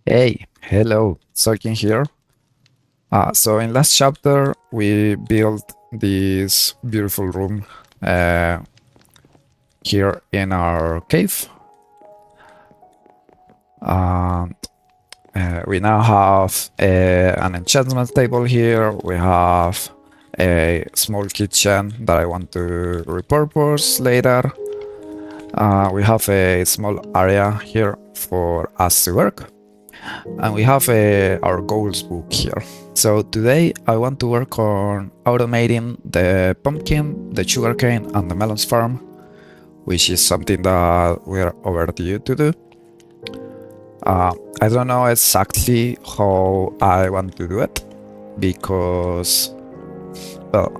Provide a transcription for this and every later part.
Hey, hello, Soikin here. So in last chapter, we built this beautiful room uh, here in our cave. And we now have an enchantment table here. We have a small kitchen that I want to repurpose later. We have a small area here for us to work. And we have our goals book here. So today I want to work on automating the pumpkin, the sugarcane, and the melons farm, which is something that we're overdue to do. I don't know exactly how I want to do it because, well,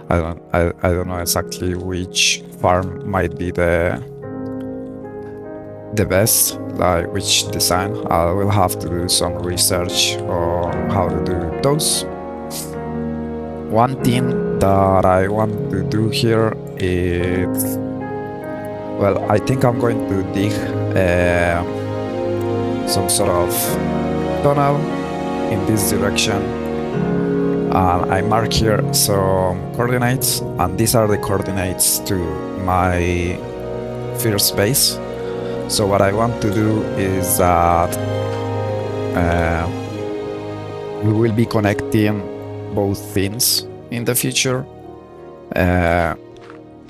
I don't know exactly which farm might be the best, like which design. I will have to do some research on how to do those. One thing that I want to do here is, well, I think I'm going to dig some sort of tunnel in this direction. I mark here some coordinates, and these are the coordinates to my first base. So what I want to do is that we will be connecting both things in the future.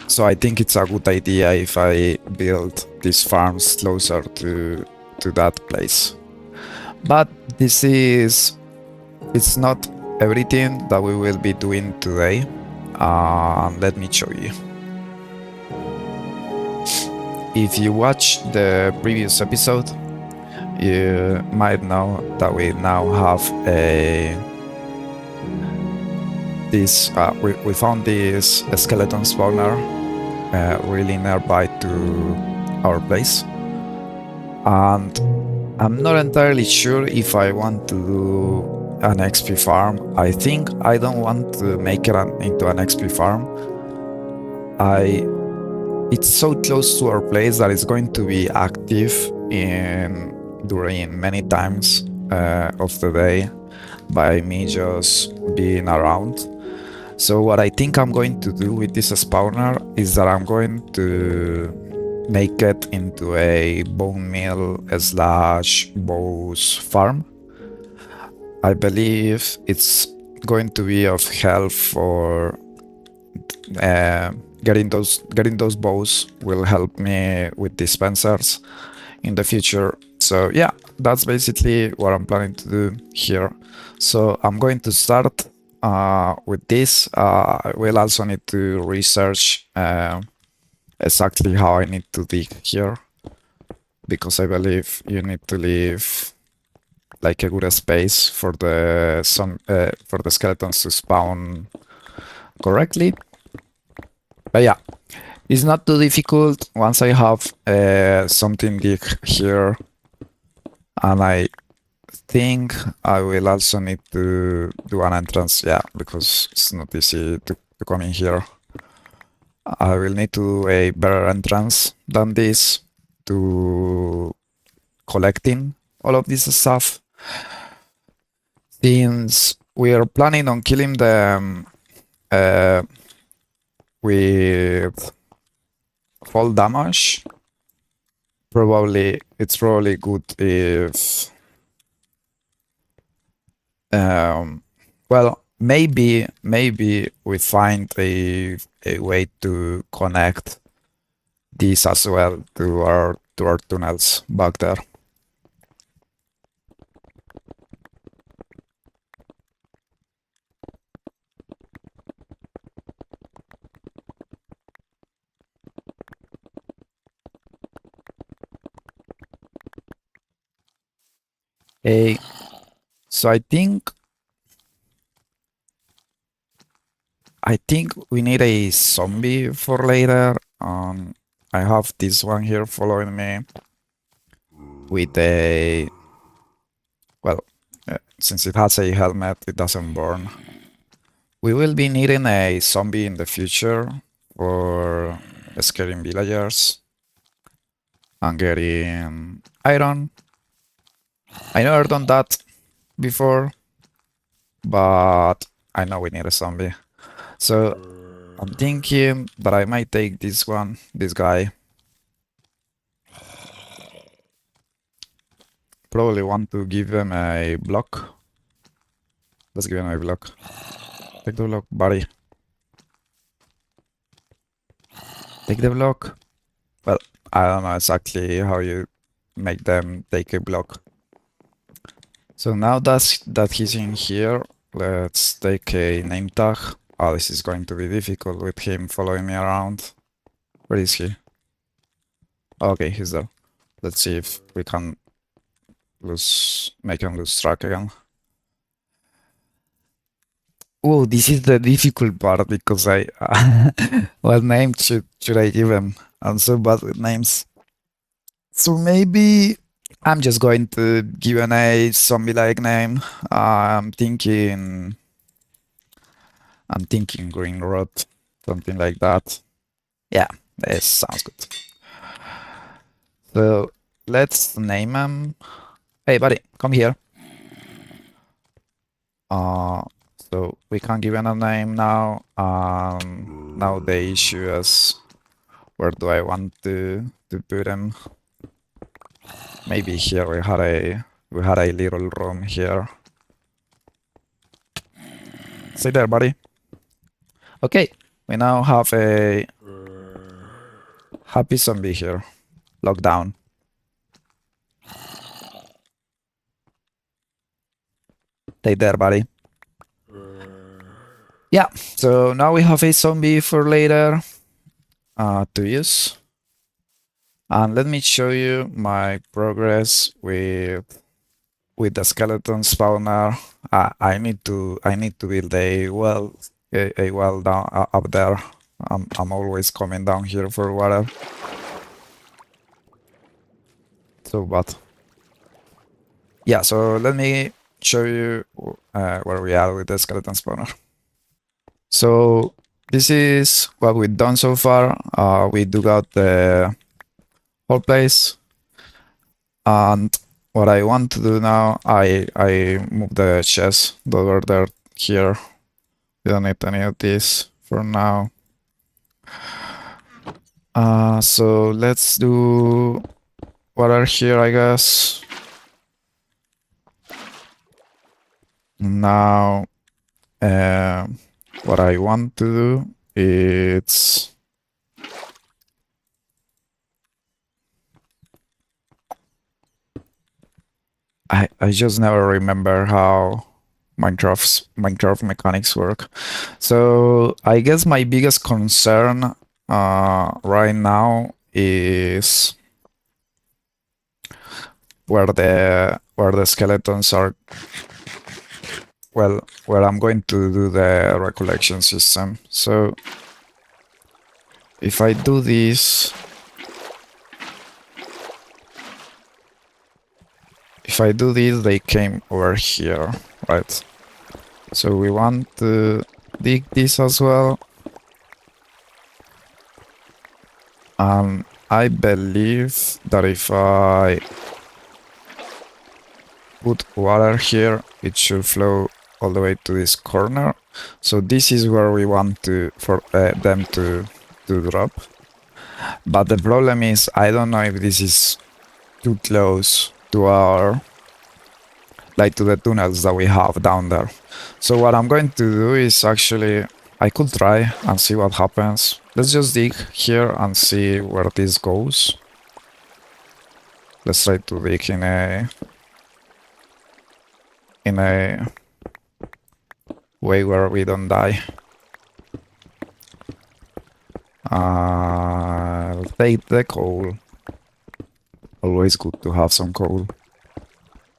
So I think it's a good idea if I build these farms closer to that place. But it's not everything that we will be doing today. Let me show you. If you watch the previous episode, you might know that we now have we found this skeleton spawner really nearby to our place, and I'm not entirely sure if I want to do an XP farm. I think I don't want to make it into an XP farm. It's so close to our place that it's going to be active during many times of the day by me just being around. So what I think I'm going to do with this spawner is that I'm going to make it into a bone meal / bows farm. I believe it's going to be of help for getting those bows will help me with dispensers in the future. So yeah, that's basically what I'm planning to do here. So I'm going to start with this. I will also need to research exactly how I need to dig here, because I believe you need to leave like a good space for the skeletons to spawn correctly. But yeah, it's not too difficult once I have something dig here, and I think I will also need to do an entrance, yeah, because it's not easy to come in here. I will need to do a better entrance than this to collecting all of this stuff. Since we are planning on killing them with fall damage, it's probably good if well, maybe we find a way to connect these as well to our tunnels back there. So I think we need a zombie for later. I have this one here following me with a, well, since it has a helmet, it doesn't burn. We will be needing a zombie in the future for scaring villagers and getting iron. I never done that before, but I know we need a zombie. So I'm thinking that I might take this one, this guy. Probably want to give him a block. Let's give him a block. Take the block, buddy. Take the block. Well, I don't know exactly how you make them take a block. So now that he's in here, let's take a name tag. Oh, this is going to be difficult with him following me around. Where is he? Okay, he's there. Let's see if we can make him lose track again. Oh, this is the difficult part because I what name should I give him? I'm so bad with names. So maybe I'm just going to give him a zombie-like name. I'm thinking Greenrot, something like that. Yeah, this sounds good. So let's name him. Hey, buddy, come here. So we can give him a name now. Now the issue is where do I want to put him? Maybe here we had a little room here. Stay there, buddy. Okay, we now have a happy zombie here. Lockdown. Stay there, buddy. Yeah, so now we have a zombie for later to use. And let me show you my progress with the skeleton spawner. I need to build a well down up there. I'm always coming down here for water. So but yeah, so let me show you where we are with the skeleton spawner. So this is what we've done so far. We dug out the whole place, and what I want to do now, I move the chest over there here. We don't need any of this for now. So let's do water here, I guess. Now, what I want to do is I just never remember how Minecraft mechanics work. So I guess my biggest concern right now is where the skeletons are. Well, where I'm going to do the recollection system. So if I do this, they came over here, right? So we want to dig this as well. I believe that if I put water here, it should flow all the way to this corner. So this is where we want for them to drop. But the problem is, I don't know if this is too close to to the tunnels that we have down there. So what I'm going to do is actually, I could try and see what happens. Let's just dig here and see where this goes. Let's try to dig in a way where we don't die. I'll take the coal. Always good to have some coal.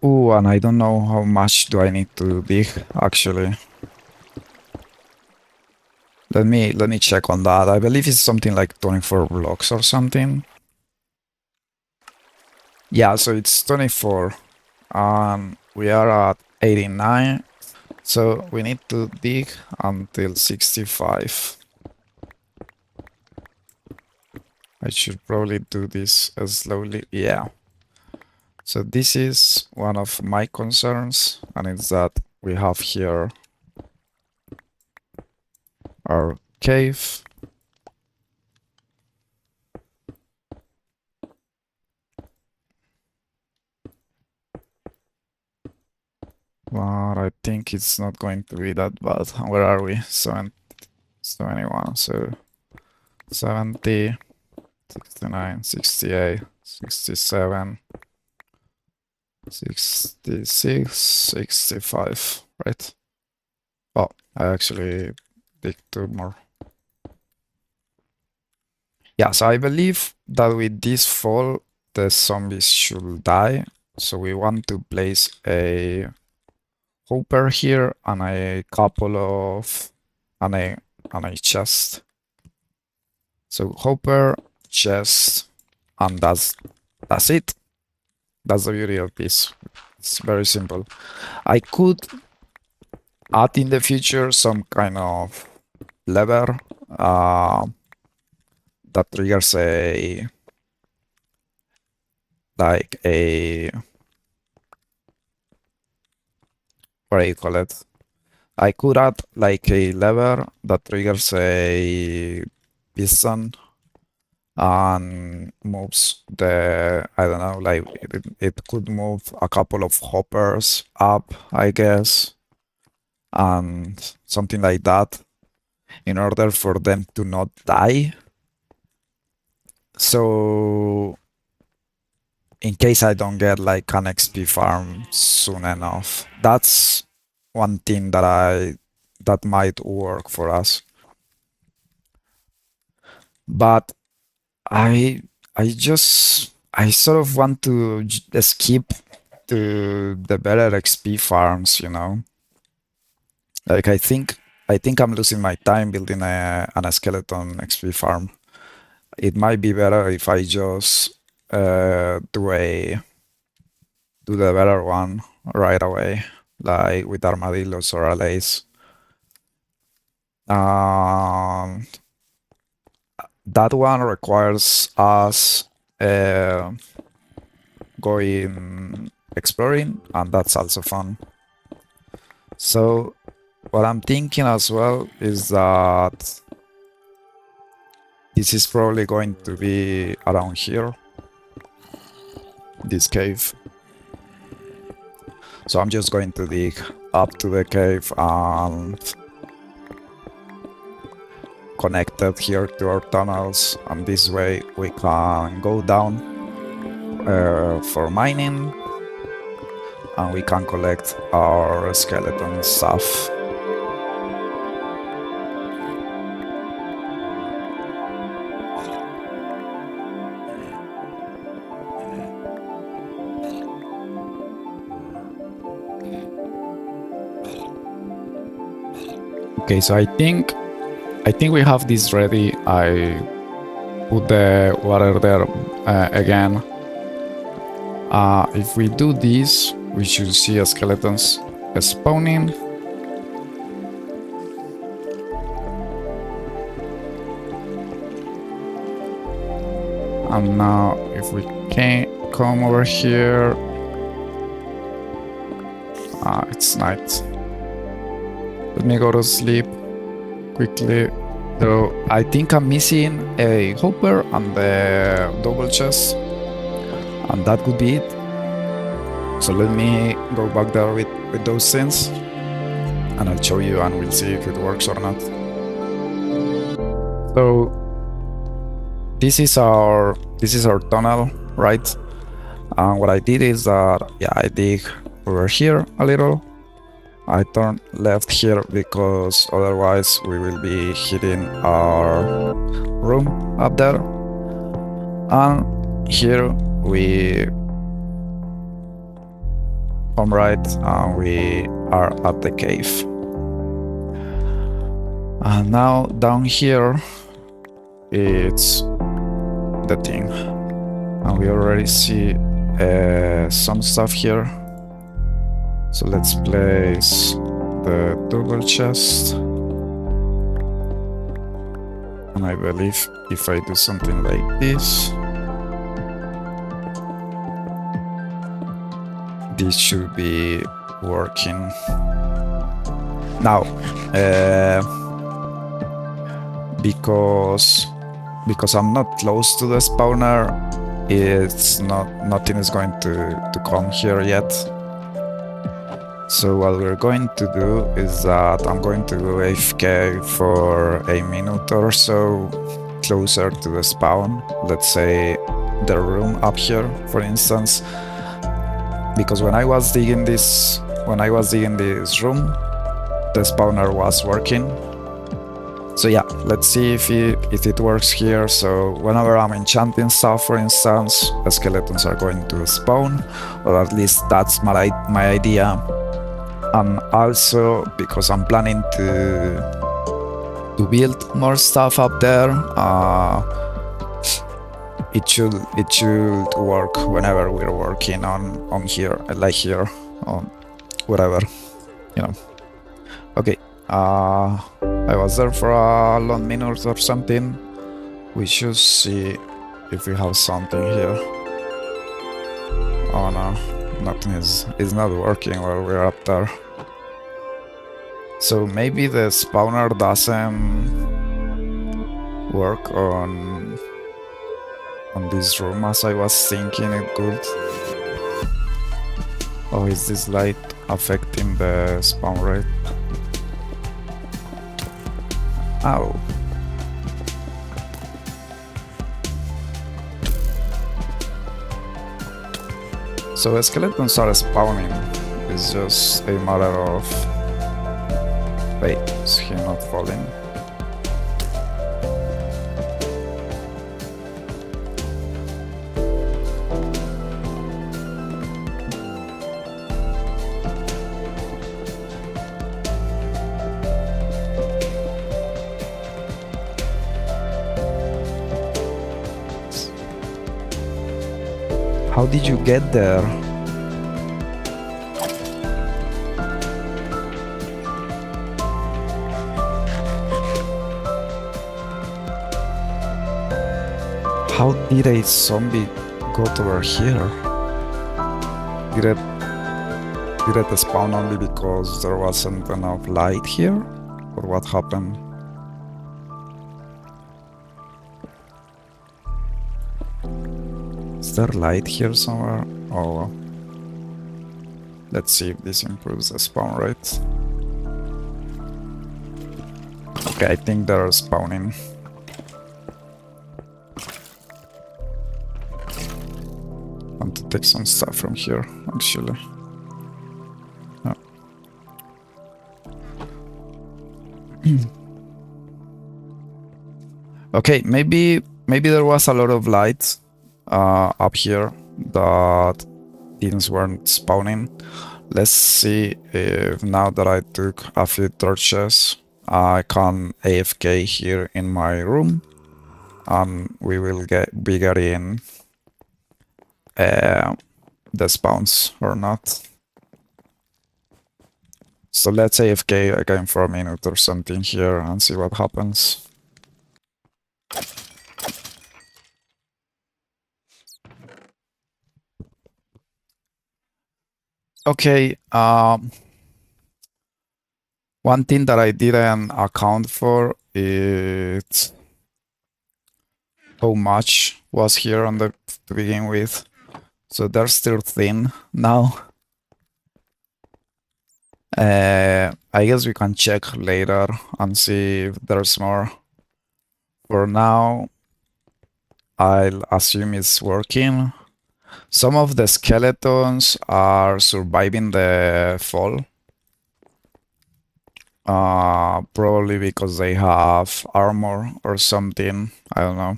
Ooh, and I don't know how much do I need to dig, actually. Let me check on that. I believe it's something like 24 blocks or something. Yeah, so it's 24. We are at 89. So we need to dig until 65. I should probably do this slowly. Yeah. So this is one of my concerns, and it's that we have here our cave. But I think it's not going to be that bad. Where are we? 71, so 70, 69, 68, 67, 66, 65, right? Oh, I actually did two more. Yeah, so I believe that with this fall, the zombies should die. So we want to place a hopper here and a couple of and a chest. So hopper, chest, and that's it. That's the beauty of this. It's very simple. I could add in the future some kind of lever that triggers a like a what do you call it? I could add like a lever that triggers a piston and moves the, I don't know, like it could move a couple of hoppers up, I guess, and something like that in order for them to not die. So in case I don't get like an XP farm soon enough, that's one thing that might work for us. But I I sort of want to skip to the better XP farms, you know. Like I think I'm losing my time building a skeleton XP farm. It might be better if I just do the better one right away, like with armadillos or allays. That one requires us going exploring, and that's also fun. So what I'm thinking as well is that this is probably going to be around here, this cave. So I'm just going to dig up to the cave and connect it here to our tunnels, and this way we can go down for mining, and we can collect our skeleton stuff. Okay, so I think we have this ready. I put the water there again. If we do this, we should see a skeletons spawning. And now if we can come over here, it's night. Let me go to sleep quickly. So I think I'm missing a hopper and the double chest, and that could be it. So let me go back there with those things, and I'll show you, and we'll see if it works or not. So this is our tunnel, right? And what I did is that, yeah, I dig over here a little. I turn left here because otherwise we will be hitting our room up there. And here we come right and we are at the cave. And now down here it's the thing, and we already see some stuff here. So let's place the double chest, and I believe if I do something like this, this should be working now. Because I'm not close to the spawner, nothing is going to come here yet. So what we're going to do is that I'm going to go AFK for a minute or so closer to the spawn. Let's say the room up here, for instance, because when I was digging this room, the spawner was working. So yeah, let's see if it works here. So whenever I'm enchanting stuff, for instance, the skeletons are going to spawn, or at least that's my idea. And also because I'm planning to build more stuff up there, it should work whenever we're working on here, like here, on whatever, you know. Okay, I was there for a long minute or something. We should see if we have something here. Oh no, nothing is not working while we're up there. So maybe the spawner doesn't work on this room as I was thinking it could. Oh, is this light affecting the spawn rate? Ow. So the skeletons are spawning. It's just a matter of... Wait, is he not falling? How did you get there? How did a zombie got over here? Did it spawn only because there wasn't enough light here? Or what happened? Is there light here somewhere? Oh, let's see if this improves the spawn rate. Okay, I think they're spawning. I want to take some stuff from here, actually. Oh. Okay, maybe there was a lot of light up here that things weren't spawning. Let's see if now that I took a few torches, I can AFK here in my room, and we will be getting the spawns or not. So let's AFK again for a minute or something here and see what happens. Okay, one thing that I didn't account for is how much was here on to begin with. So they're still thin now. I guess we can check later and see if there's more. For now, I'll assume it's working. Some of the skeletons are surviving the fall. Probably because they have armor or something. I don't know.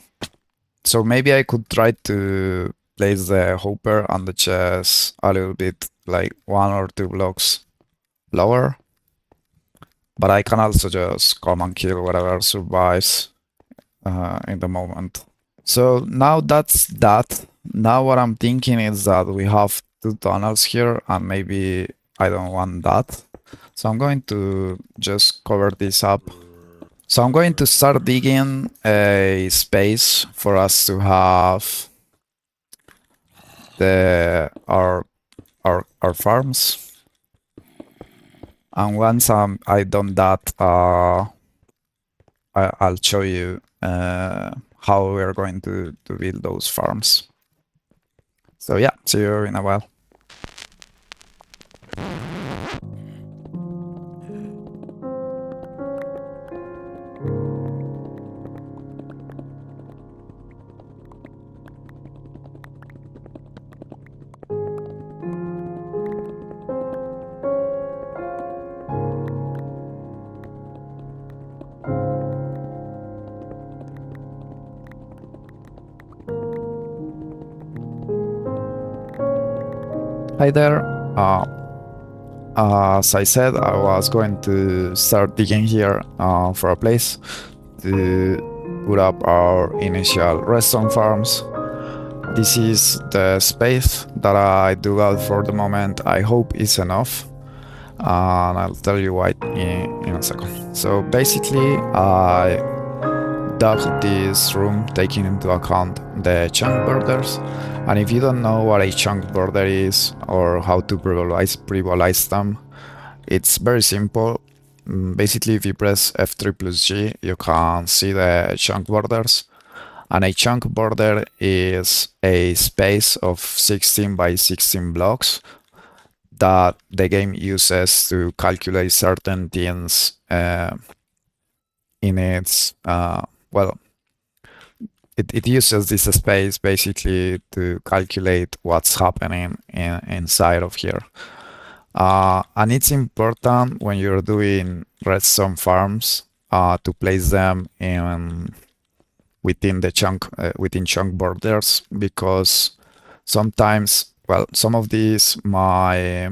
So maybe I could try to place the hopper on the chest a little bit, like 1 or 2 blocks lower. But I can also just come and kill whatever survives in the moment. So now that's that. Now what I'm thinking is that we have 2 tunnels here, and maybe I don't want that. So I'm going to just cover this up. So I'm going to start digging a space for us to have our our farms. And once I done that, I'll show you how we're going to build those farms. So yeah, see you in a while. Hi there. As I said, I was going to start digging here for a place to put up our initial redstone farms. This is the space that I dug out for the moment. I hope it's enough, and I'll tell you why in a second. So basically, I dug this room taking into account the chunk borders. And if you don't know what a chunk border is or how to previsualize them, it's very simple. Basically, if you press F3 plus G, you can see the chunk borders. And a chunk border is a space of 16 by 16 blocks that the game uses to calculate certain things in its, well, it uses this space basically to calculate what's happening inside of here. And it's important when you're doing redstone farms to place them in within the chunk within chunk borders, because sometimes, well, some of these might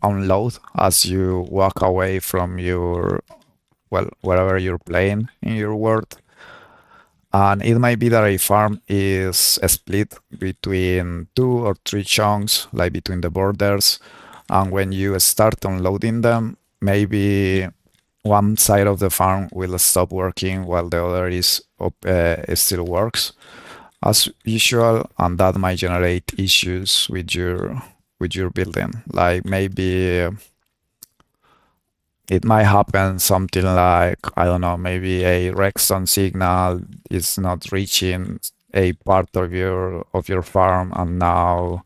unload as you walk away from your, well, wherever you're playing in your world. And it might be that a farm is split between 2 or 3 chunks, like between the borders. And when you start unloading them, maybe one side of the farm will stop working while the other is still works as usual, and that might generate issues with your building. Like maybe it might happen something like, I don't know, maybe a redstone signal is not reaching a part of your farm, and now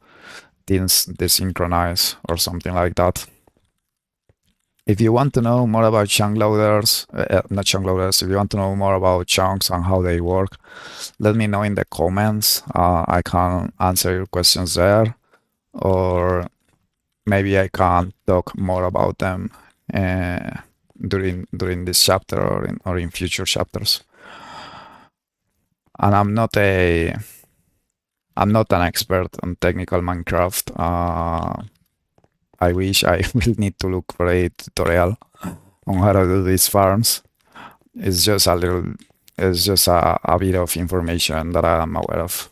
things desynchronize or something like that. If you want to know more about chunk loaders, not chunk loaders, if you want to know more about chunks and how they work, let me know in the comments. I can answer your questions there, or maybe I can talk more about them during this chapter or in future chapters. And I'm not an expert on technical Minecraft. I wish I will need to look for a tutorial on how to do these farms. It's just a bit of information that I am aware of.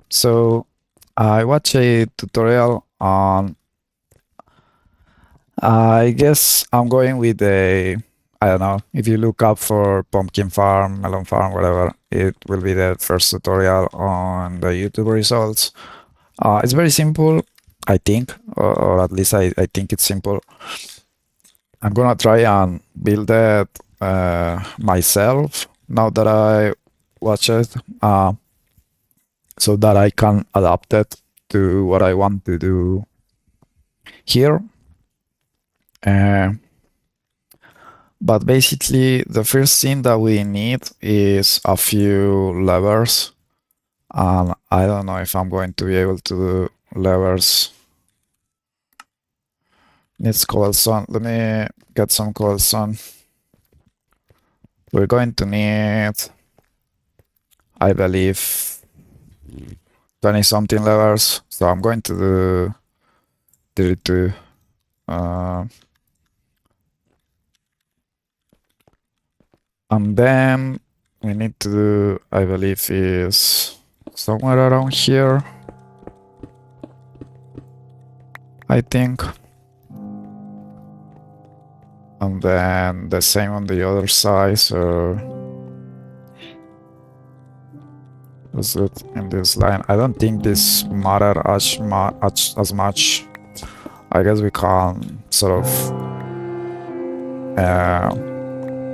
So I watched a tutorial on, I guess I'm going with I don't know, if you look up for pumpkin farm, melon farm, whatever, it will be the first tutorial on the YouTube results. It's very simple, I think, or at least I think it's simple. I'm gonna try and build it myself now that I watch it, so that I can adapt it to what I want to do here. But basically, the first thing that we need is a few levers. And I don't know if I'm going to be able to do levers. Needs cobblestone. Let me get some cobblestone. We're going to need, I believe, 20 something levers. So I'm going to do 32. And then we need to do, I believe, is somewhere around here, I think. And then the same on the other side, so that's it in this line. I don't think this matter as much. I guess we can sort of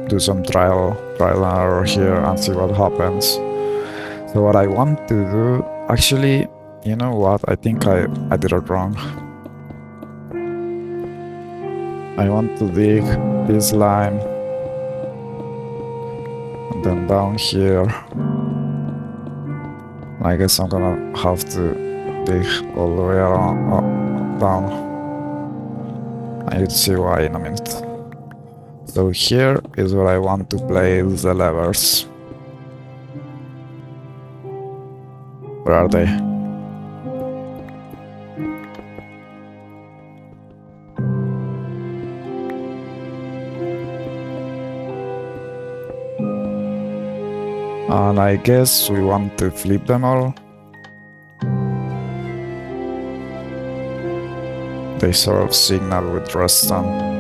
do some trial and error here and see what happens. So what I want to do, actually, you know what? I think I did it wrong. I want to dig this line and then down here. I guess I'm gonna have to dig all the way around down. And you'll see why in a minute. So here is where I want to place the levers. Where are they? And I guess we want to flip them all. They sort of signal with redstone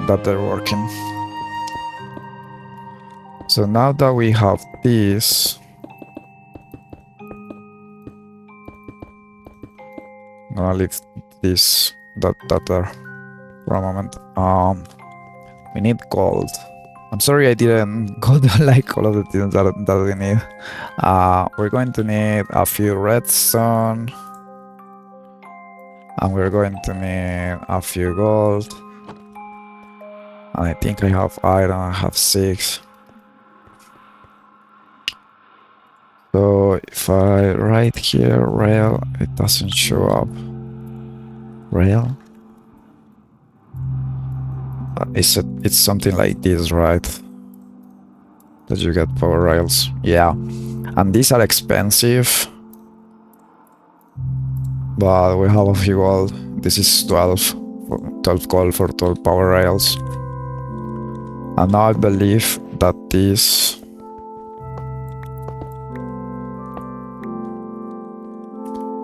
that they're working. So now that we have this, I'm gonna leave this that there for a moment. We need gold. I'm sorry I didn't go to like all of the things that we need. We're going to need a few redstone. And we're going to need a few gold. And I think I have iron, I have 6. So if I write here rail, it doesn't show up. Rail? It's something like this, right? That you get power rails. Yeah. And these are expensive. But we have a few gold. This is 12 gold for 12 power rails. And now I believe that this...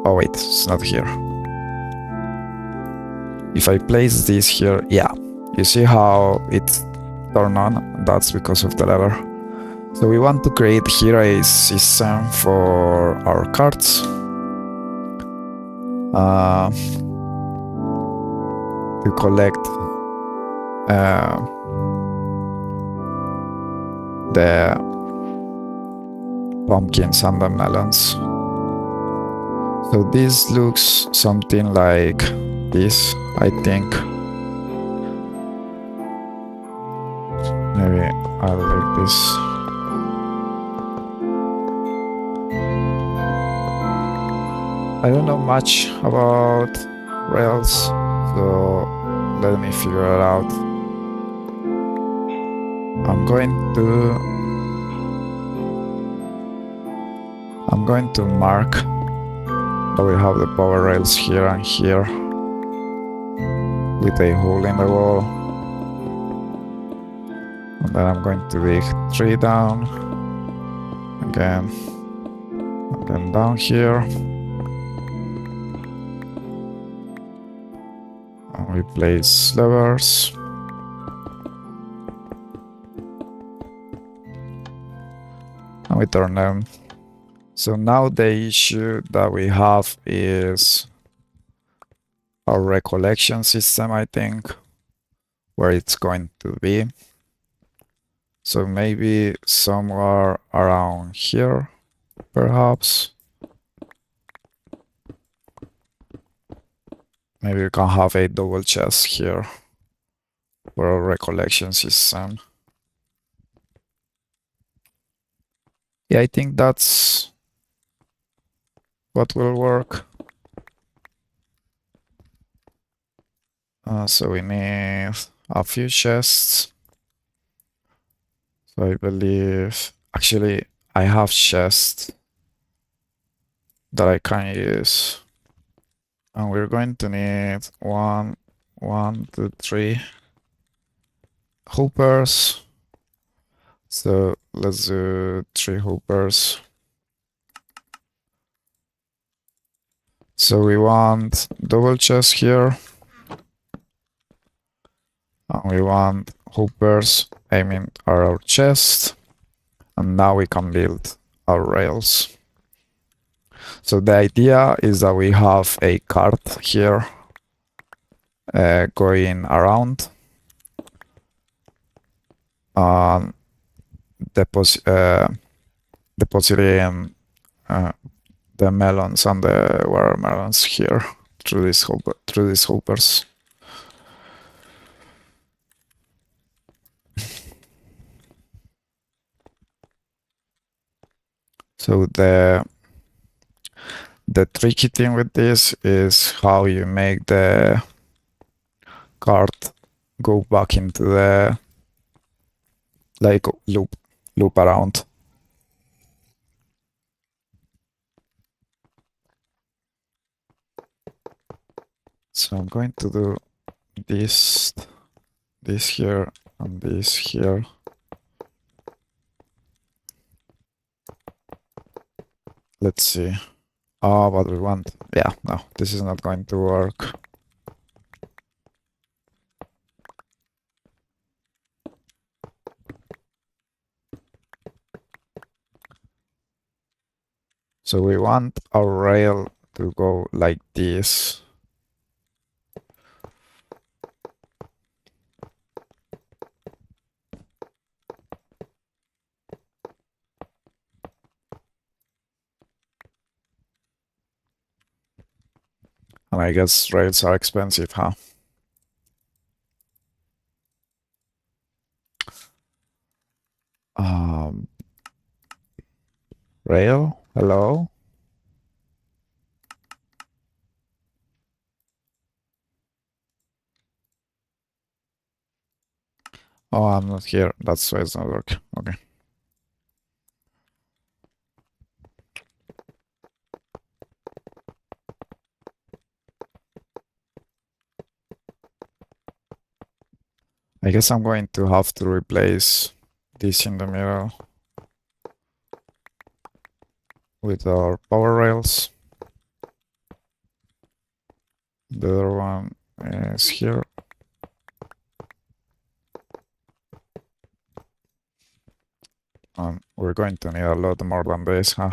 Oh wait, it's not here. If I place this here, yeah. You see how it's turned on? That's because of the lever. So we want to create here a system for our cards. To collect the pumpkins and the melons. So this looks something like this, I think. Maybe I'll like this. I don't know much about rails, so let me figure it out. I'm going to mark that we have the power rails here and here with a hole in the wall. And then I'm going to dig 3 down again, and then down here. And we place levers. And we turn them. So now the issue that we have is our recollection system, I think, where it's going to be. So maybe somewhere around here, perhaps. Maybe we can have a double chest here for a recollection system. Yeah, I think that's what will work. So we need a few chests. So I believe, actually, I have chests that I can use. And we're going to need 1, 2, 3 hoopers. So let's do 3 hoopers. So we want double chest here. And we want hoopers aiming at our chest. And now we can build our rails. So the idea is that we have a cart here going around. Depositing the melons and the watermelons here through these hoopers. So the tricky thing with this is how you make the cart go back into the like loop around. So I'm going to do this here and this here. Let's see. Oh, what we want. Yeah, no, this is not going to work. So we want our rail to go like this. And I guess rails are expensive, huh? Rail? Hello? Oh, I'm not here. That's why it's not working. Okay. I guess I'm going to have to replace this in the middle with our power rails. The other one is here. And we're going to need a lot more than this, huh?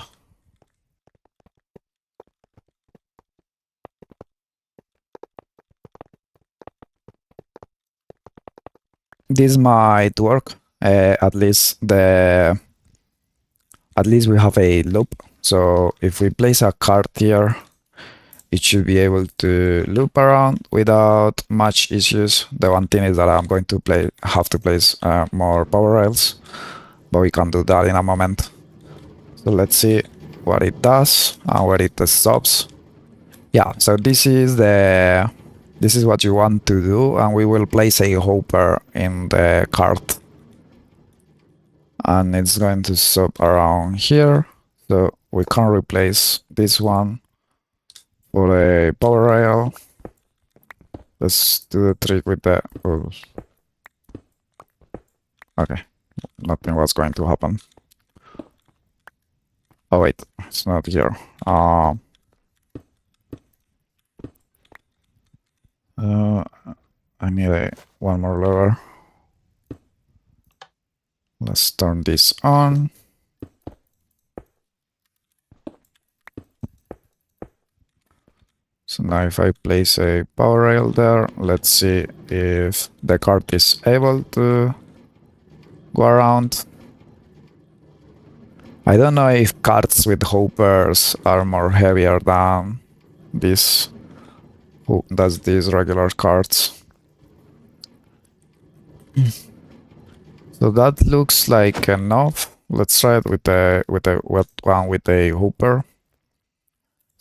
This might work. At least we have a loop. So if we place a cart here, it should be able to loop around without much issues. The one thing is that I'm going to have to place more power rails, but we can do that in a moment. So let's see what it does and where it stops. Yeah, so this is what you want to do, and we will place a hopper in the cart. And it's going to stop around here. So we can replace this one for a power rail. Let's do the trick with the... Oh. Okay, nothing was going to happen. Oh wait, it's not here. I need one more lever. Let's turn this on. So now if I place a power rail there, let's see if the cart is able to go around. I don't know if carts with hoppers are more heavier than these regular carts. So that looks like enough. Let's try it with a wet one with a hopper.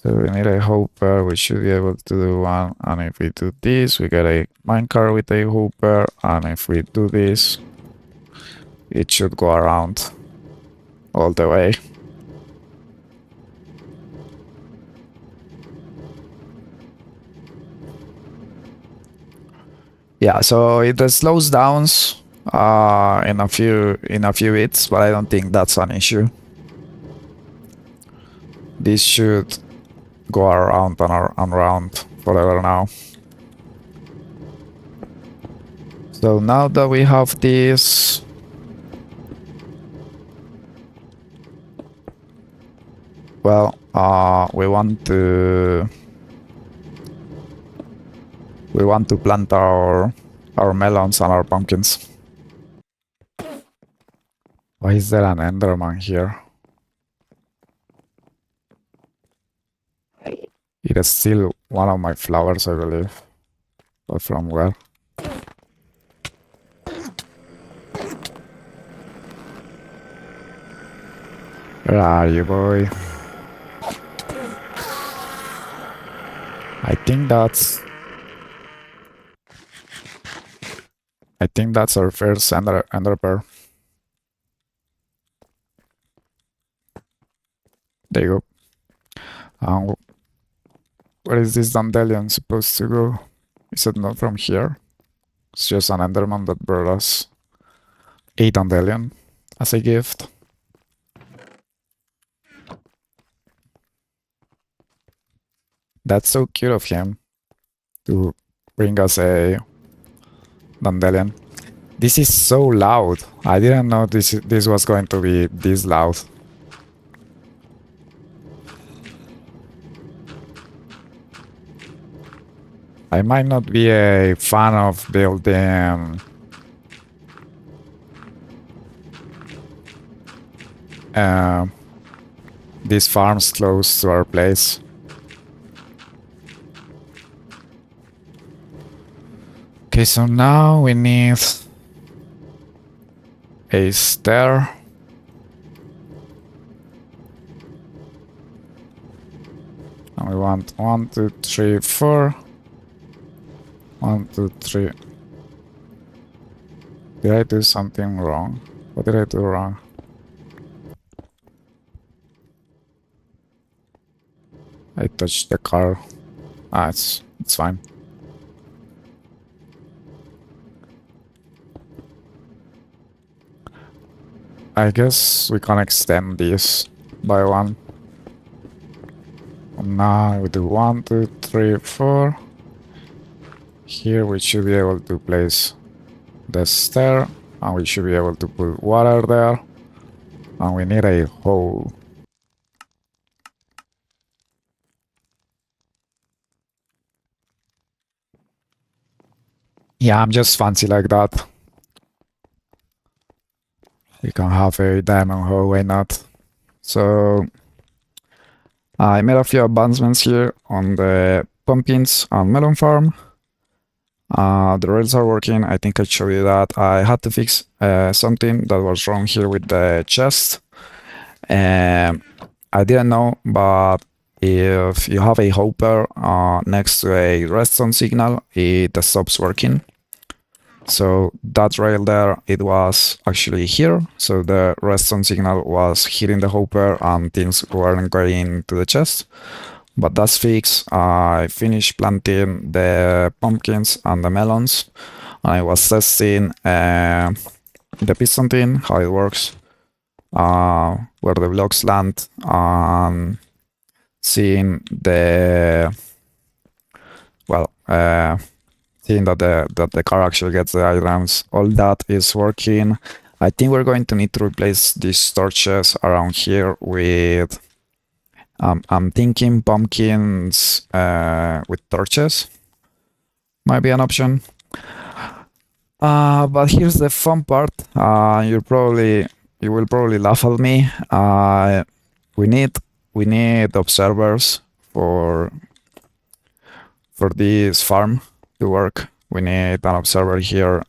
So we need a hopper, we should be able to do one, and if we do this, we get a minecart with a hopper, and if we do this, it should go around all the way. Yeah, so it slows down in a few bits, but I don't think that's an issue. This should go around and around forever now. So now that we have this, well, we want to plant our melons and our pumpkins. Why is there an Enderman here? It is still one of my flowers, I believe. But from where? Where are you, boy? I think that's our first ender pearl. There you go. Where is this dandelion supposed to go? Is it not from here? It's just an enderman that brought us a dandelion as a gift. That's so cute of him to bring us a dandelion. This is so loud. I didn't know this was going to be this loud. I might not be a fan of building these farms close to our place. Okay, so now we need a stair. And we want 1, 2, 3, 4. 1, 2, 3. Did I do something wrong? What did I do wrong? I touched the car. It's fine. I guess we can extend this by 1. And now we do 1, 2, 3, 4. Here we should be able to place the stair, and we should be able to put water there, and we need a hole. Yeah, I'm just fancy like that. We can have a diamond hole, why not? So I made a few advancements here on the pumpkins and melon farm. The rails are working. I think I showed you that. I had to fix something that was wrong here with the chest. I didn't know, but if you have a hopper next to a redstone signal, it stops working. So that rail there, it was actually here. So the redstone signal was hitting the hopper and things weren't going to the chest. But that's fixed. I finished planting the pumpkins and the melons. I was testing the piston thing, how it works, where the blocks land, and seeing the seeing that the car actually gets the items. All that is working. I think we're going to need to replace these torches around here with I'm thinking pumpkins with torches might be an option. But here's the fun part. You will probably laugh at me. We need observers for this farm to work. We need an observer here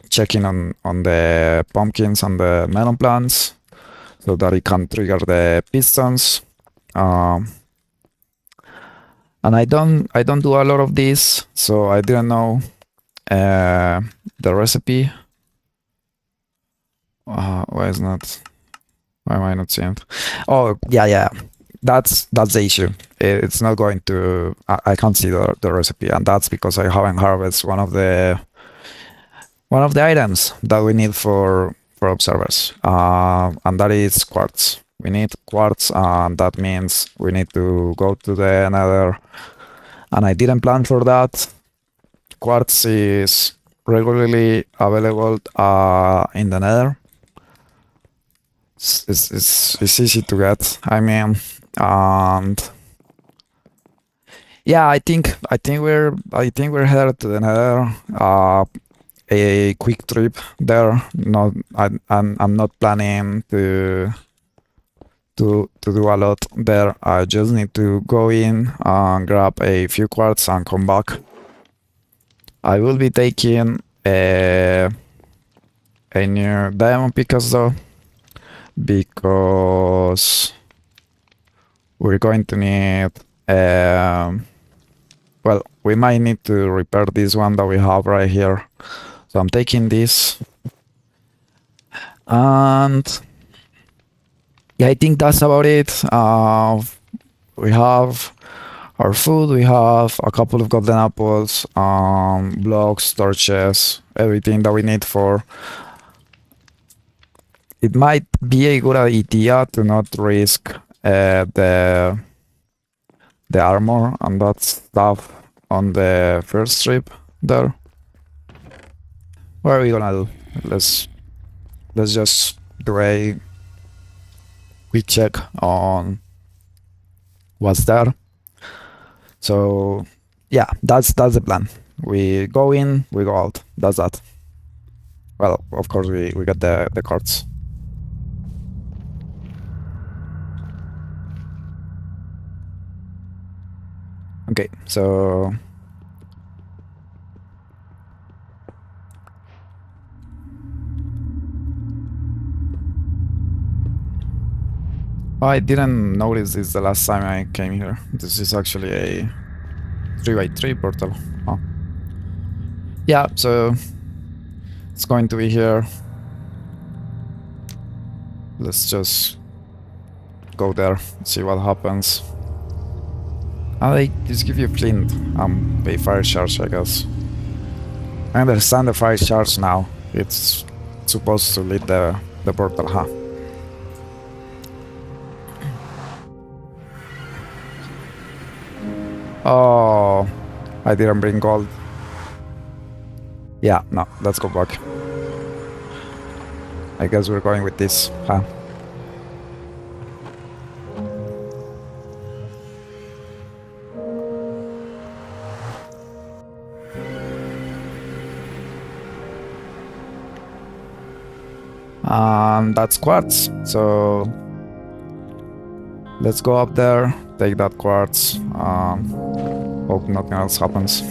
checking on the pumpkins and the melon plants, so that it can trigger the pistons. And I don't do a lot of this, so I didn't know the recipe. Why am I not seeing it? Oh yeah, that's the issue. It's not going to. I can't see the recipe, and that's because I haven't harvested one of the one of the items that we need for observers, and that is quartz. We need quartz, and that means we need to go to the nether, and I didn't plan for that. Quartz is regularly available in the nether. It's easy to get, I mean, and yeah, I think we're headed to the nether. A quick trip there. No, I'm not planning to do a lot there. I just need to go in and grab a few quartz and come back. I will be taking a new diamond pickaxe though, because we're going to need well, we might need to repair this one that we have right here. So I'm taking this, and yeah, I think that's about it. We have our food, we have a couple of golden apples, blocks, torches, everything that we need for. It might be a good idea to not risk the armor and that stuff on the first trip there. What are we gonna do? Let's just do a quick check on what's there. So yeah, that's the plan. We go in, we go out. That's that. Well, of course we got the cards. Okay, so I didn't notice this the last time I came here. This is actually a 3x3 portal. Oh. Yeah, so it's going to be here. Let's just go there, see what happens. And they just give you flint and pay fire charge, I guess. I understand the fire charge now. It's supposed to lead the portal, huh? Oh, I didn't bring gold. Yeah, no, let's go back. I guess we're going with this, huh? That's quartz, so let's go up there, take that quartz, hope nothing else happens.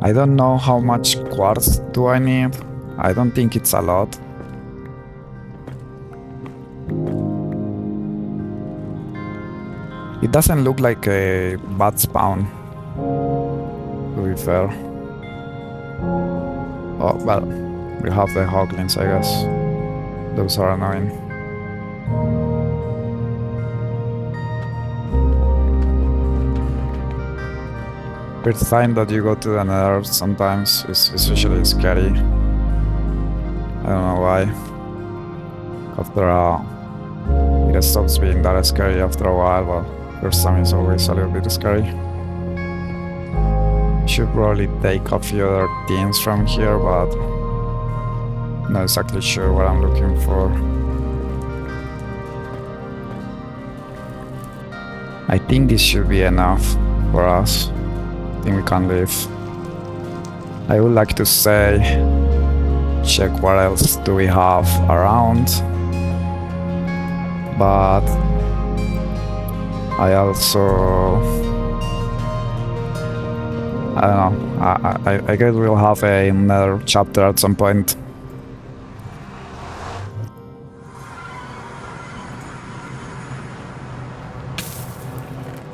I don't know how much quartz do I need. I don't think it's a lot. It doesn't look like a bad spawn, to be fair. Oh, well, we have the hoglins, I guess. Those are annoying. First time that you go to the nether sometimes is usually scary. I don't know why. It stops being that scary after a while, but first time is always a little bit scary. Should probably take a few other things from here, but not exactly sure what I'm looking for. I think this should be enough for us. I think we can leave. I would like to say, check what else do we have around, but I also, I don't know, I guess we'll have another chapter at some point.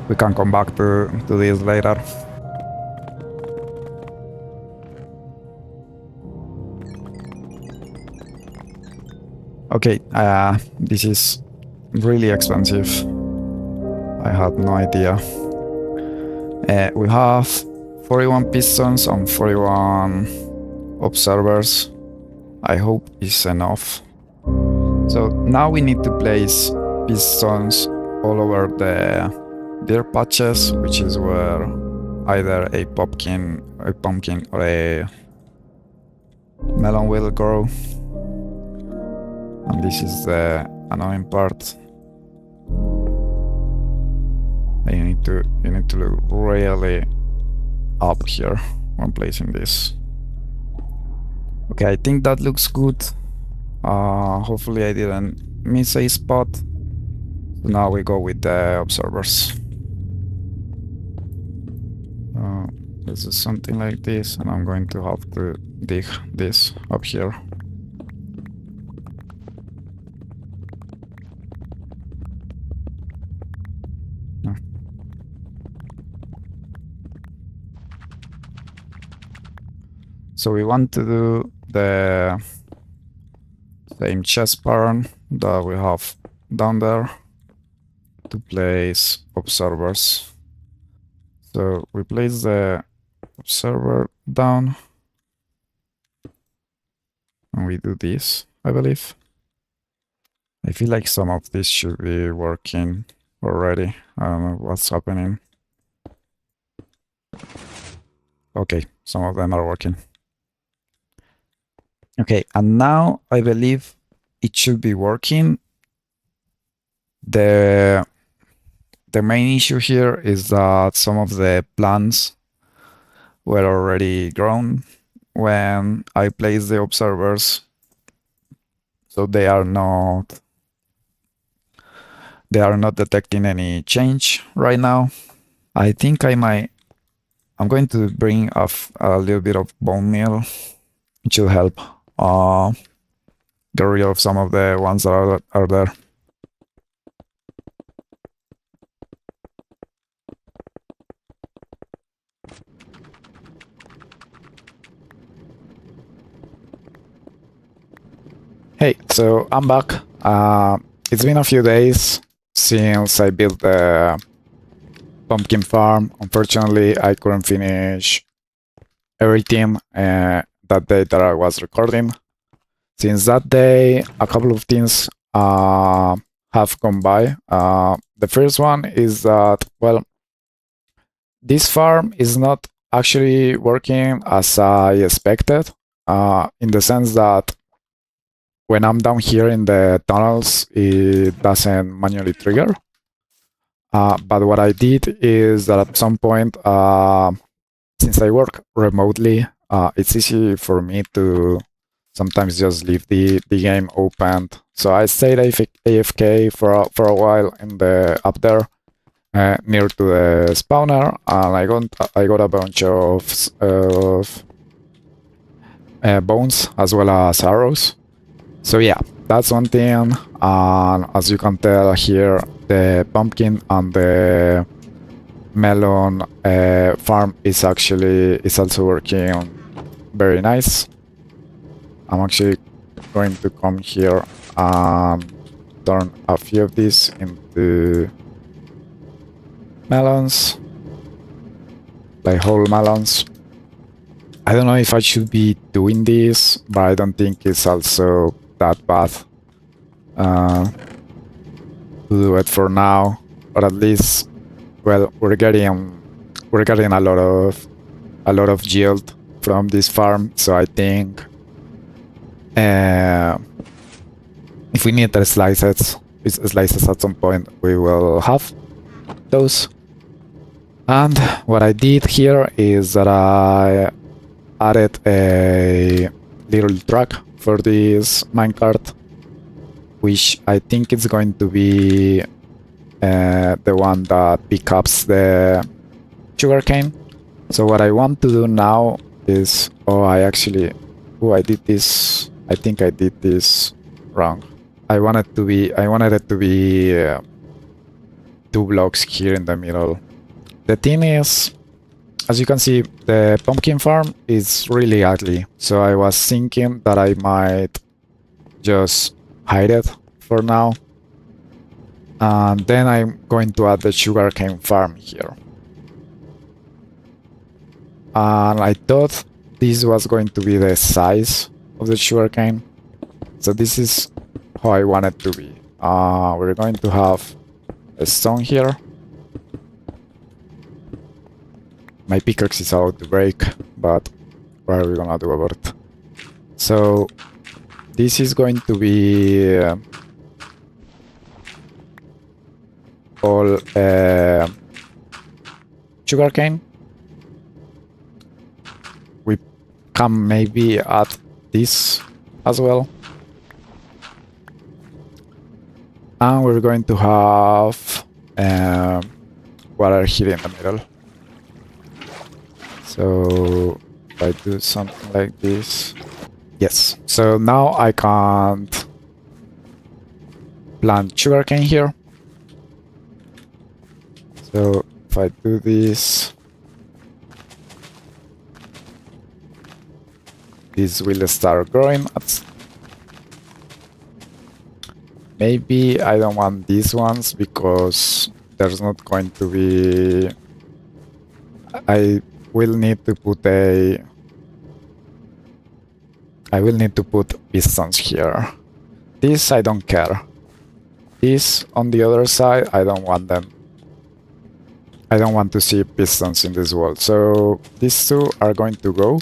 We can come back to this later. Okay, this is really expensive. I had no idea. We have 41 pistons and 41 observers. I hope it's enough. So now we need to place pistons all over the dirt patches, which is where either a pumpkin or a melon will grow. And this is the annoying part. You need to look really up here when placing this. Okay, I think that looks good. Hopefully I didn't miss a spot. So now we go with the observers. This is something like this, and I'm going to have to dig this up here. So we want to do the same chest pattern that we have down there to place observers. So we place the observer down and we do this, I believe. I feel like some of this should be working already. I don't know what's happening. Okay, some of them are working. Okay, and now I believe it should be working. The main issue here is that some of the plants were already grown when I placed the observers, so they are not detecting any change right now. I think I'm going to bring a little bit of bone meal. It should help get rid of some of the ones that are there. Hey, so I'm back. It's been a few days since I built the pumpkin farm. Unfortunately, I couldn't finish everything that day that I was recording. Since that day, a couple of things have gone by. The first one is that, well, this farm is not actually working as I expected, in the sense that when I'm down here in the tunnels, it doesn't manually trigger. But what I did is that at some point, since I work remotely, it's easy for me to sometimes just leave the game open. So I stayed AFK for a while in the up there, near to the spawner, and I got a bunch of bones as well as arrows. So yeah, that's one thing. And as you can tell here, the pumpkin and the melon farm is also working very nice. I'm actually going to come here and turn a few of these into melons, like whole melons. I don't know if I should be doing this, but I don't think it's also that bad to do it for now, or at least, well, we're getting a lot of yield from this farm, so I think if we need the slices at some point, we will have those. And what I did here is that I added a little track for this minecart, which I think is going to be the one that picks up the sugarcane. So what I want to do now is, I did this. I think I did this wrong. I wanted it to be 2 blocks here in the middle. The thing is, as you can see, the pumpkin farm is really ugly. So I was thinking that I might just hide it for now And then I'm going to add the sugarcane farm here. And I thought this was going to be the size of the sugarcane. So this is how I want it to be. We're going to have a stone here. My pickaxe is about to break, but what are we gonna do about it? So this is going to be all sugarcane. We can maybe add this as well. And we're going to have water here in the middle. So if I do something like this, yes. So now I can't plant sugarcane here. So if I do this, this will start growing. Maybe I don't want these ones because there's not going to be... I will need to put pistons here. This I don't care. This on the other side, I don't want them. I don't want to see pistons in this wall. So these two are going to go.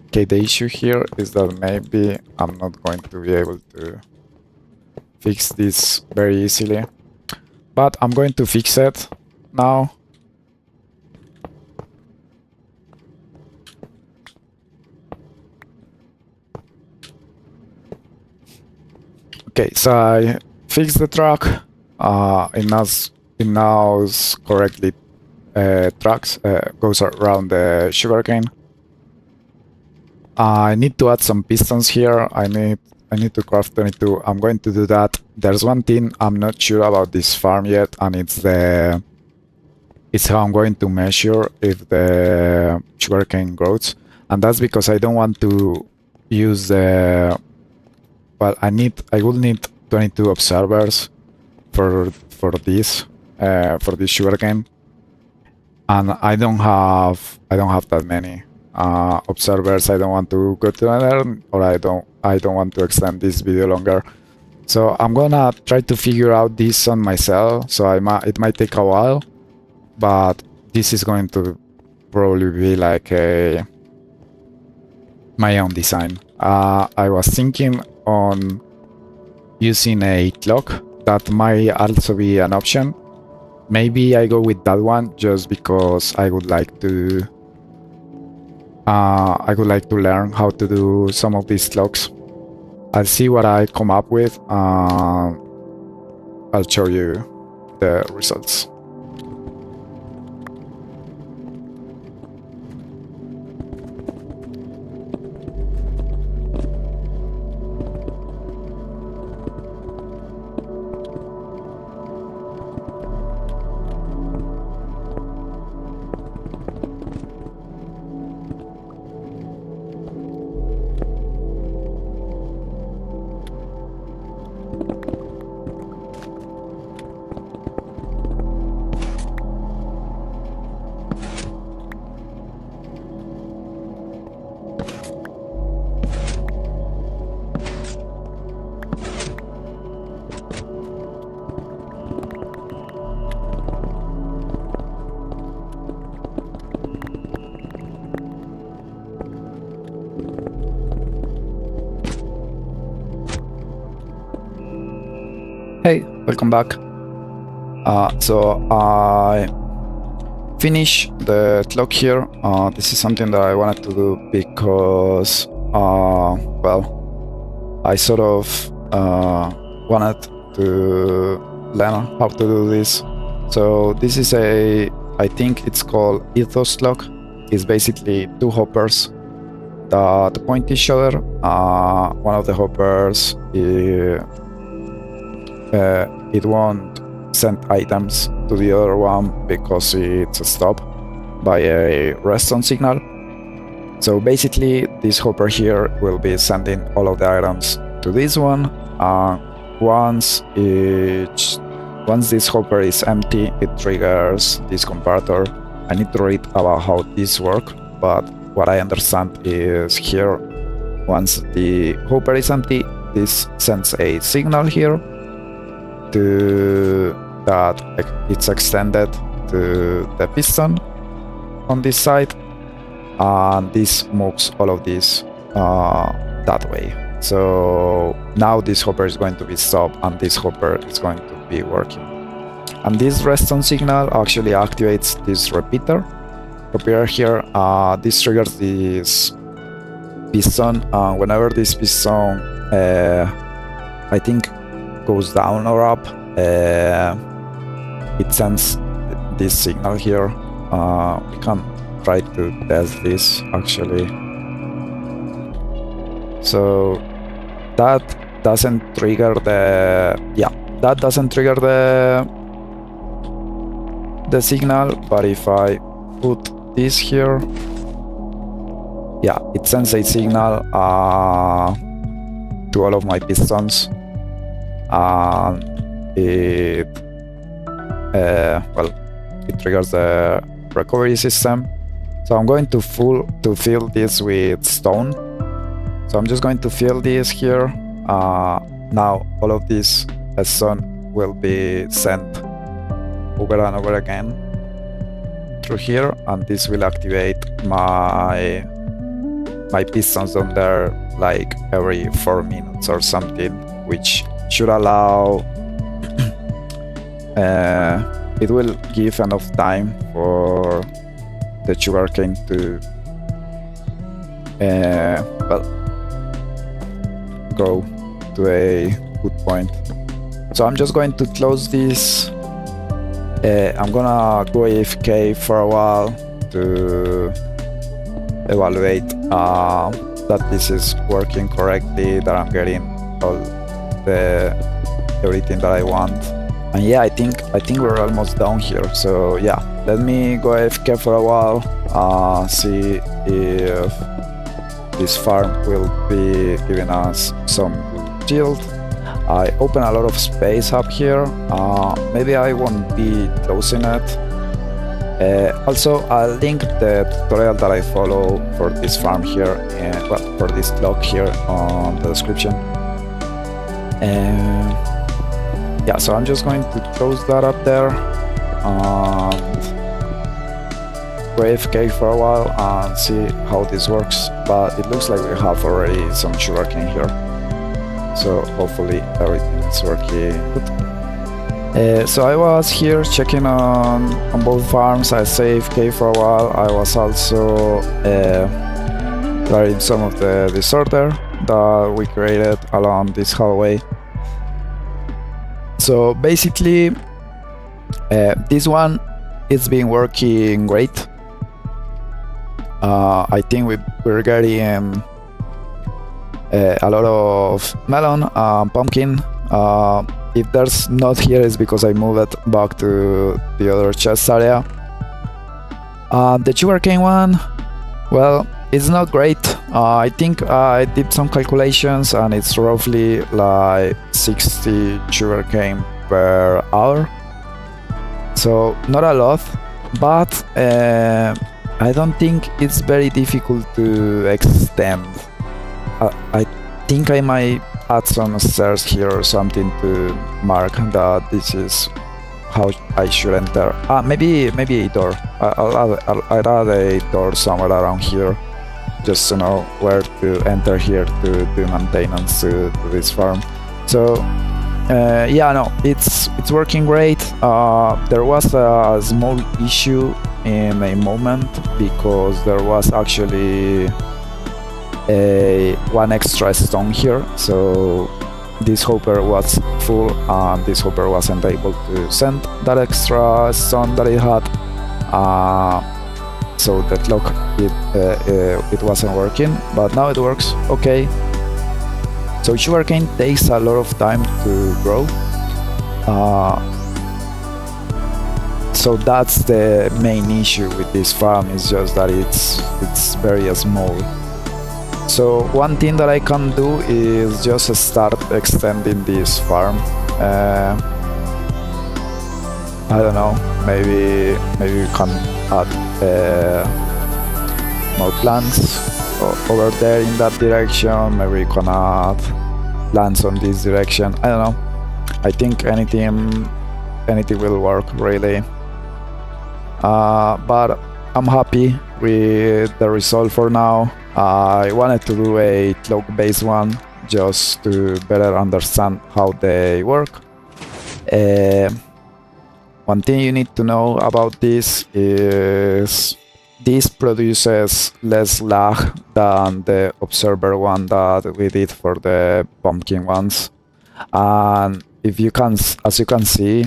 Okay, the issue here is that maybe I'm not going to be able to fix this very easily. But I'm going to fix it now. Okay, so I fixed the truck. It now correctly goes around the sugarcane. I need to add some pistons here. I need to craft 22. I'm going to do that. There's one thing I'm not sure about this farm yet, and it's how I'm going to measure if the sugarcane grows, and that's because I don't want to use the... Well, I will need 22 observers for this sugarcane, and I don't have that many observers. I don't want to go to another, or I don't want to extend this video longer. So I'm gonna try to figure out this on myself. So it might take a while, but this is going to probably be like my own design. I was thinking on using a clock. That might also be an option. Maybe I go with that one just because I would like to learn how to do some of these clocks. I'll see what I come up with. I'll show you the results. Hey, welcome back. So I finished the clock here. This is something that I wanted to do because, well, I sort of wanted to learn how to do this. So this is I think it's called ethos clock. It's basically two hoppers that point each other. One of the hoppers it won't send items to the other one because it's stopped by a redstone signal. So basically this hopper here will be sending all of the items to this one once each once this hopper is empty, it triggers this comparator. I need to read about how this works, but what I understand is here, once the hopper is empty, this sends a signal here to that it's extended to the piston on this side, and this moves all of this that way. So now this hopper is going to be stopped and this hopper is going to be working. And this redstone signal actually activates this repeater. Repeater here, this triggers this piston, and whenever this piston I think goes down or up, it sends this signal here. We can try to test this actually. So that doesn't trigger the the signal, but if I put this here, yeah, it sends a signal to all of my pistons, and it it triggers the recovery system. So I'm going to fill this with stone. So I'm just going to fill this here. Now all of this stone will be sent over and over again through here, and this will activate my pistons down there like every 4 minutes or something, which should allow it will give enough time for the sugarcane to grow to a good point. So I'm just going to close this. I'm gonna go AFK for a while to evaluate that this is working correctly, that I'm getting all everything that I want. And yeah, I think we're almost done here. So yeah, let me go AFK for a while, see if this farm will be giving us some good yield. I open a lot of space up here. Maybe I won't be closing it. Also, I'll link the tutorial that I follow for this farm here, for this block here on the description. Yeah, so I'm just going to close that up there and go AFK for a while and see how this works. But it looks like we have already some sugarcane here, so hopefully everything is working good. So I was here checking on both farms. I stayed AFK for a while. I was also clearing some of the disorder that we created along this hallway. So basically, this one it's been working great. I think we're getting a lot of melon, pumpkin. If there's not here, it's because I moved it back to the other chest area. The sugarcane one, well, it's not great. I think I did some calculations and it's roughly like 60 sugarcane per hour. So not a lot, but I don't think it's very difficult to extend. I think I might add some stairs here or something to mark that this is how I should enter. Maybe a door. I'll add a door somewhere around here, just to know where to enter here to do maintenance to this farm. So yeah, no, it's working great. There was a small issue in a moment because there was actually one extra stone here, so this hopper was full and this hopper wasn't able to send that extra stone that it had, so the clock it wasn't working, but now it works okay. So sugarcane takes a lot of time to grow, so that's the main issue with this farm, is just that it's very small. So one thing that I can do is just start extending this farm. I don't know, maybe we can add more plants over there in that direction. Maybe we can add plants on this direction. I don't know. I think anything will work really. But I'm happy with the result for now. I wanted to do a clock-based one just to better understand how they work. One thing you need to know about this is this produces less lag than the observer one that we did for the pumpkin ones. And if you can, as you can see,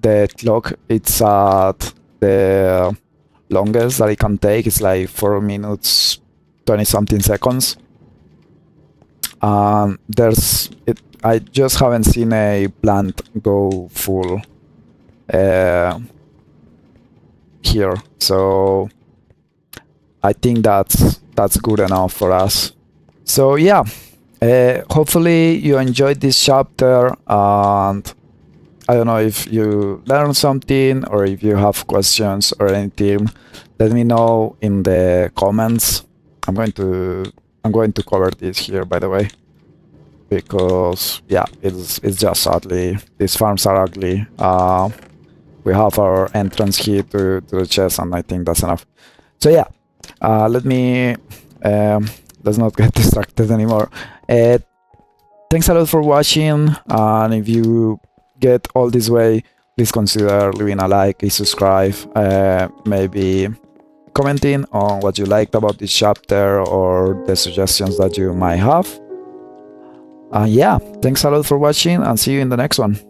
the clock it's at the longest that it can take. It's like 4 minutes 20 something seconds. I just haven't seen a plant go full here, so I think that's good enough for us. So yeah, hopefully you enjoyed this chapter, and I don't know if you learned something or if you have questions or anything. Let me know in the comments. I'm going to cover this here, by the way, because yeah, it's just ugly. These farms are ugly. We have our entrance here to the chest, and I think that's enough. So yeah, let's not get distracted anymore. Thanks a lot for watching, and if you get all this way, please consider leaving a like, a subscribe, maybe commenting on what you liked about this chapter or the suggestions that you might have. Yeah, thanks a lot for watching, and see you in the next one.